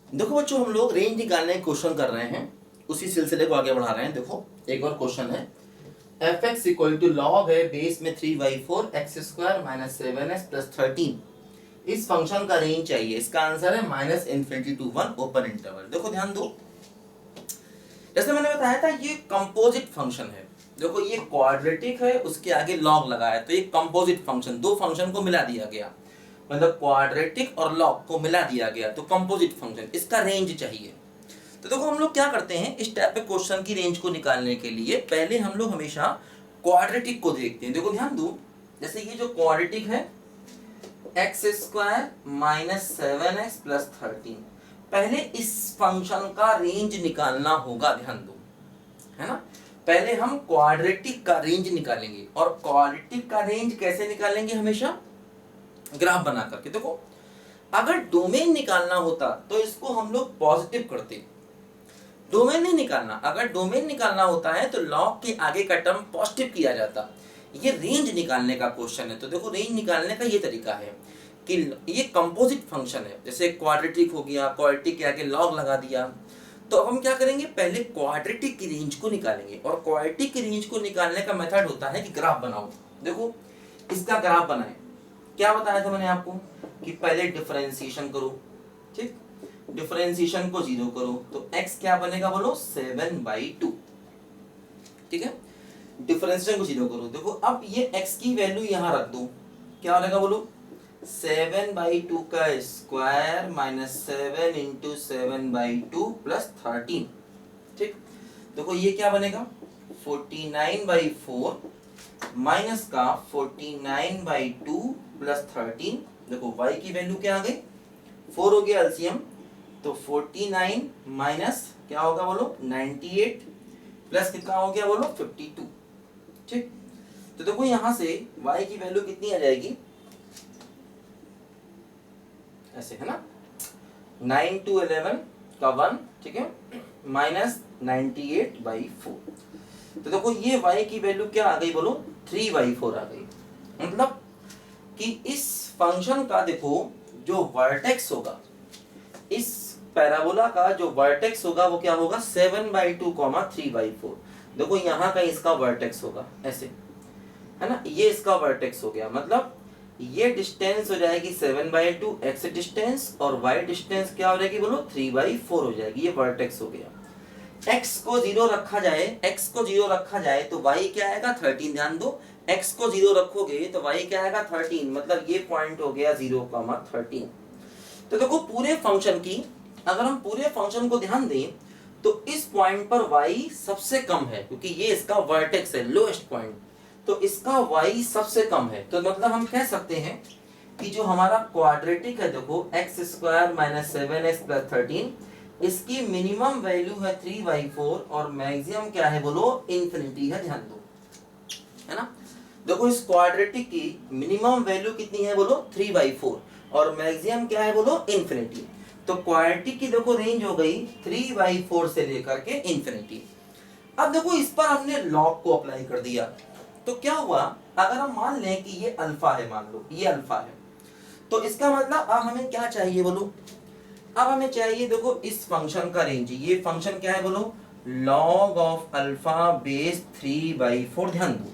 देखो बच्चों, हम लोग रेंज निकालने का क्वेश्चन कर रहे हैं, उसी सिलसिले को आगे बढ़ा रहे हैं। देखो एक और क्वेश्चन है, f x equal to log है बेस में 3/4 x square minus 7x plus 13। इस फंक्शन का रेंज चाहिए। इसका आंसर है -∞ to 1 ओपन इंटरवल। देखो ध्यान दो, जैसे मैंने बताया था ये कंपोजिट फंक्शन है। देखो ये क्वाड्रेटिक है, उसके आगे लॉग लगा है, तो ये कंपोजिट फंक्शन, दो फंक्शन को मिला दिया गया, मतलब क्वाड्रेटिक और लॉग को मिला दिया गया, तो कंपोजिट फंक्शन, इसका रेंज चाहिए। तो देखो हम लोग क्या करते हैं, इस टाइप के क्वेश्चन की रेंज को निकालने के लिए पहले हम लोग हमेशा क्वाड्रेटिक को देखते हैं। देखो ध्यान दो, जैसे ये जो क्वाड्रेटिक है x square minus 7x plus 13, पहले इस फंक्शन का रेंज निकालना होगा। ध्यान दो, है ना, पहले हम क्वाड्रेटिक का रेंज निकालेंगे। और क्वाड्रेटिक का रेंज कैसे निकालेंगे? हमेशा ग्राफ बना करके। देखो अगर डोमेन निकालना होता तो इसको हम लोग पॉजिटिव करते, डोमेन नहीं निकालना। अगर डोमेन निकालना होता है तो लॉग के आगे का टर्म पॉजिटिव किया जाता। ये रेंज निकालने का क्वेश्चन है, तो देखो रेंज निकालने का ये तरीका है कि ये कंपोजिट फंक्शन है, जैसे क्वाड्रेटिक हो गया, क्वाड्रेटिक के आगे लॉग लगा दिया। तो अब हम क्या करेंगे, पहले क्वाड्रेटिक की रेंज को निकालेंगे। और क्वाड्रेटिक की रेंज को निकालने का मेथड होता है कि ग्राफ बनाओ। देखो इसका ग्राफ बनाए, क्या बताया था मैंने आपको कि पहले डिफरेंशिएशन करो, ठीक, डिफरेंशिएशन को 0 करो तो x क्या बनेगा बोलो, 7/2। ठीक है, डिफरेंशिएशन को 0 करो। देखो अब ये x की वैल्यू यहां रख दो, क्या बनेगा बोलो, 7/2 का स्क्वायर माइनस 7 इंटू 7/2 प्लस 13। ठीक, देखो ये क्या बनेगा, 49/4 माइनस का 49/2 प्लस 13। देखो y की वैल्यू क्या आ गई, 4 हो गया एलसीएम, तो 49 माइनस क्या होगा बोलो, 98 प्लस कितना हो गया बोलो, 52। ठीक, तो देखो यहां से y की वैल्यू कितनी आ जाएगी, ऐसे है ना, 9 to 11 का 1, ठीक है, माइनस 98/4। तो देखो ये y की वैल्यू क्या आ गई बोलो, 3/4 आ गई। मतलब कि इस फंक्शन का देखो जो वर्टेक्स होगा, इस पैराबोला का जो वर्टेक्स होगा वो क्या होगा, 7/2, 3/4। देखो यहाँ का इसका वर्टेक्स होगा, ऐसे है ना, ये इसका वर्टेक्स हो गया। मतलब ये डिस्टेंस हो जाएगी 7/2 x डिस्टेंस, और y डिस्टेंस क्या हो जाएगी बोलो, 3/4 हो जाएगी। ये वर्टेक्स हो गया। x को 0 रखा जाए, x को 0 रखा जाए तो y क्या आएगा, 13। ध्यान दो, x को 0 रखोगे तो y क्या आएगा, 13। मतलब ये पॉइंट हो गया 0,13। तो देखो पूरे फंक्शन की, अगर हम पूरे फंक्शन को ध्यान दें तो इस पॉइंट पर y सबसे कम है, क्योंकि ये इसका वर्टेक्स है, लोएस्ट पॉइंट, तो इसका y सबसे कम है। तो मतलब हम कह सकते हैं कि जो हमारा क्वाड्रेटिक है, देखो x square minus 7x plus 13, इसकी मिनिमम वैल्यू है 3/4 और मैक्सिमम क्या है बोलो, इन्फिनिटी है। ध्यान दो, है ना, देखो इस क्वाड्रेटिक की मिनिमम वैल्यू कितनी है बोलो, 3/4, और मैक्सिमम क्या है बोलो, इन्फिनिटी। तो क्वाड्रेटिक की देखो रेंज हो गई 3/4 से लेकर के इन्फिनिटी। अब देखो इस पर हमने लॉग को अप्लाई कर दिया, तो क्या हुआ, अगर हम मान लें कि ये अल्फा है, मान लो ये अल्फा है, तो इसका मतलब अब हमें क्या चाहिए बोलो, अब हमें चाहिए देखो इस फंक्शन का रेंज। ये फंक्शन क्या है बोलो, log ऑफ अल्फा बेस 3/4। ध्यान दो,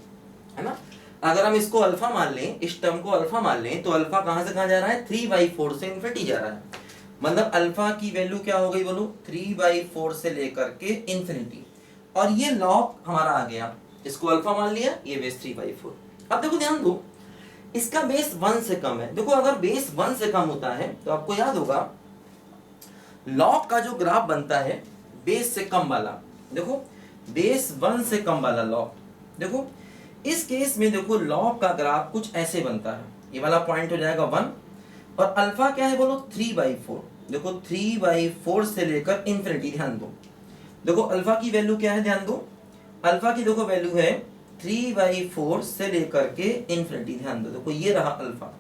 है ना, अगर हम इसको अल्फा मान लें, इस टर्म को अल्फा मान लें, तो अल्फा कहां से कहां जा रहा है, 3/4 से इन्फिनिटी जा रहा है। मतलब अल्फा की वैल्यू क्या हो गई बोलो, 3/4 से लेकर के इन्फिनिटी, और ये लॉग हमारा आ गया, इसको अल्फा मान लिया, ये बेस 3/4। अब देखो ध्यान दो, इसका बेस 1 से कम है। देखो अगर बेस 1 से कम होता है तो आपको याद होगा लॉग का जो ग्राफ बनता है बेस से कम वाला, देखो बेस 1 से कम वाला लॉग, देखो इस केस में देखो लॉग का ग्राफ कुछ ऐसे बनता है, ये वाला पॉइंट हो जाएगा 1, और अल्फा क्या है बोलो, 3/4। देखो 3/4 से लेकर इन्फिनिटी। ध्यान दो, देखो अल्फा की वैल्यू क्या है, ध्यान दो, अल्फा की देखो वैल्यू है 3/4 से लेकर के इन्फिनिटी। ध्यान दो, देखो ये रहा अल्फा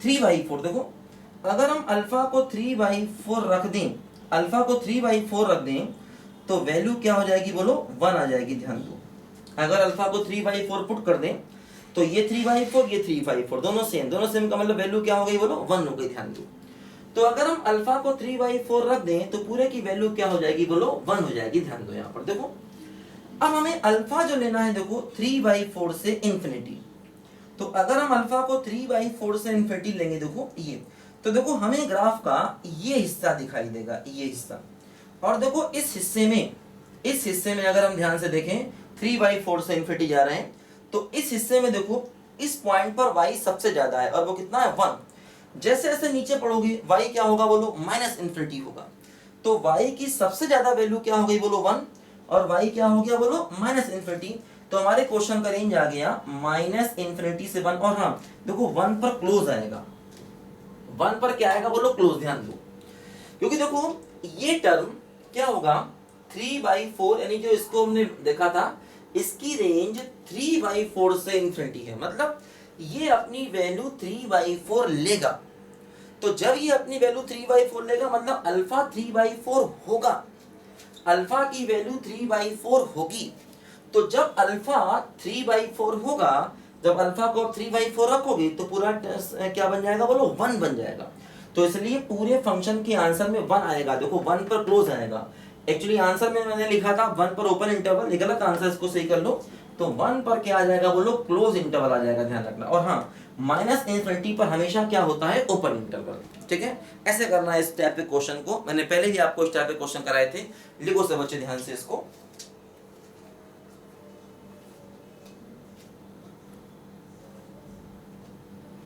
3/4। देखो अगर हम अल्फा को 3/4 रख दें, अल्फा को 3/4 रख दें तो वैल्यू क्या हो जाएगी बोलो, 1 आ जाएगी। ध्यान दो, अगर अल्फा को 3/4 पुट कर दें तो ये 3/4, ये 3/4, दोनों सेम का मतलब वैल्यू क्या हो गई बोलो, 1 हो गई। ध्यान दो, तो अगर हम अल्फा को 3/4 रख दें तो पूरे की वैल्यू क्या हो जाएगी बोलो 1 हो जाएगी। ध्यान दो यहाँ पर देखो, अब हमें अल्फा जो लेना है देखो 3/4 से इंफिनिटी। तो अगर हम अल्फा को 3/4 से इंफिनिटी लेंगे देखो ये, तो देखो हमें ग्राफ का ये हिस्सा दिखाई देगा, ये हिस्सा। और देखो इस हिस्से में अगर हम ध्यान से देखें 3/4 से इंफिनिटी जा रहे हैं, तो इस हिस्से में देखो इस पॉइंट पर y सबसे ज्यादा है और वो कितना है 1। जैसे जैसे नीचे पढ़ोगे y क्या होगा बोलो माइनस इंफिनिटी होगा। तो y की सबसे ज्यादा वैल्यू क्या हो गई बोलो 1, और y क्या हो गया बोलो माइनस इंफिनिटी। तो हमारे क्वेश्चन का रेंज आ गया माइनस इंफिनिटी से 1। और हाँ देखो 1 पर क्लोज आएगा, 1 पर क्या आएगा बोलो क्लोज। ध्यान दो, क्योंकि देखो ये टर्म क्या होगा 3/4, यानी जो इसको हमने देखा था इसकी रेंज 3/4 से इंफिनिटी है, मतलब ये अपनी वैल्यू 3/4 लेगा। तो जब ये अपनी वैल्यू 3/4 लेगा मतलब अल्फा 3/4 होगा, अल्फा की वैल्यू 3/4 होगी। तो जब अल्फा 3/4 होगा, जब अल्फा को 3/4 रखोगे तो पूरा क्या बन जाएगा बोलो 1 बन जाएगा। तो इसलिए पूरे फंक्शन के आंसर में 1 आएगा। देखो 1 पर क्लोज आएगा। एक्चुअली आंसर में मैंने लिखा था 1 पर ओपन इंटरवल, ये गलत आंसर, इसको सही कर लो। तो 1 पर क्या आ जाएगा बोलो क्लोज इंटरवल आ जाएगा, ध्यान रखना। और हाँ माइनस इंफिनिटी पर हमेशा क्या होता है ओपन इंटरवल। ठीक है, ऐसे करना है इस टाइप के क्वेश्चन को। मैंने पहले ही आपको इस टाइप के क्वेश्चन कराए थे, लिखो सब बच्चे ध्यान से इसको।